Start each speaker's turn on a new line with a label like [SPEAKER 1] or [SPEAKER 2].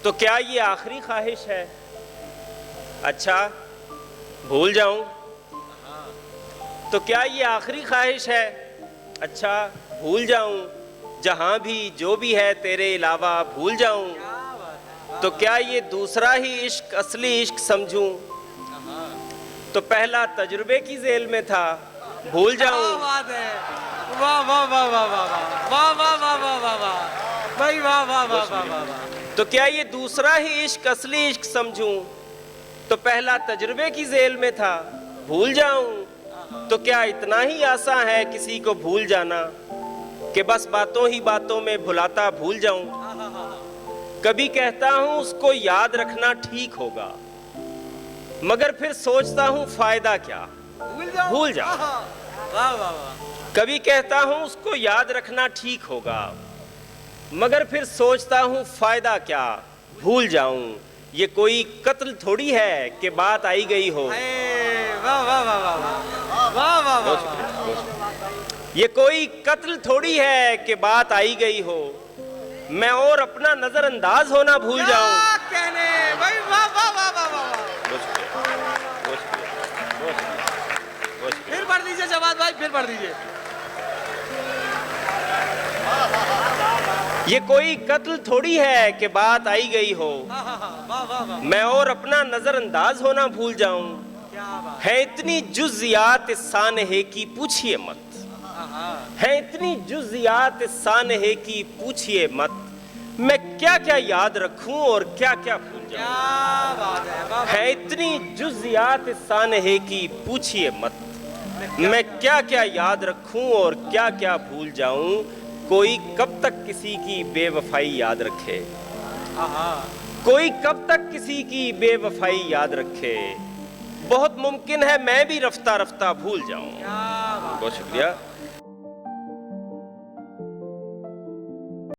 [SPEAKER 1] تو کیا یہ آخری خواہش ہے؟ اچھا بھول جاؤں؟ تو کیا یہ آخری خواہش ہے؟ اچھا بھول جاؤں، جہاں بھی جو بھی ہے تیرے علاوہ بھول جاؤں؟ تو کیا یہ دوسرا ہی عشق اصلی عشق سمجھوں؟ تو پہلا تجربے کی ذیل میں تھا، بھول جاؤں؟
[SPEAKER 2] واہ واہ واہ واہ واہ واہ واہ واہ واہ واہ واہ بھائی واہ واہ واہ واہ واہ.
[SPEAKER 1] تو کیا یہ دوسرا ہی عشق اصلی عشق سمجھوں؟ تو پہلا تجربے کی ذیل میں تھا، بھول جاؤں؟ تو کیا اتنا ہی آسان ہے کسی کو بھول جانا کہ بس باتوں ہی باتوں میں بھلاتا بھول جاؤں؟ کبھی کہتا ہوں اس کو یاد رکھنا ٹھیک ہوگا، مگر پھر سوچتا ہوں فائدہ کیا، بھول جاؤں؟
[SPEAKER 2] واہ واہ واہ.
[SPEAKER 1] کبھی کہتا ہوں اس کو یاد رکھنا ٹھیک ہوگا، مگر پھر سوچتا ہوں فائدہ کیا، بھول جاؤں؟ یہ کوئی قتل تھوڑی ہے کہ بات آئی گئی ہو،
[SPEAKER 2] واہ واہ واہ واہ واہ واہ واہ واہ.
[SPEAKER 1] یہ کوئی قتل تھوڑی ہے کہ بات آئی گئی ہو، میں اور اپنا نظر انداز ہونا بھول جاؤں؟
[SPEAKER 2] کیا کہنے بھائی، واہ واہ واہ واہ واہ. پھر پڑھ دیجئے جواد بھائی، پھر پڑھ دیجئے.
[SPEAKER 1] یہ کوئی قتل تھوڑی ہے کہ بات آئی گئی ہو، میں اور اپنا نظر انداز ہونا بھول جاؤں؟ ہے اتنی جزیات اس سانحے کی پوچھئے مت، ہے اتنی جزیات اس سانحے کی پوچھئے مت، میں کیا کیا یاد رکھوں اور کیا کیا بھول جاؤں؟ ہے اتنی جزیات اس سانحے کی پوچھئے مت، میں کیا کیا یاد رکھوں اور کیا کیا بھول جاؤں؟ کوئی کب تک کسی کی بے وفائی یاد رکھے، کوئی کب تک کسی کی بے وفائی یاد رکھے، بہت ممکن ہے میں بھی رفتہ رفتہ بھول جاؤں۔ بہت شکریہ۔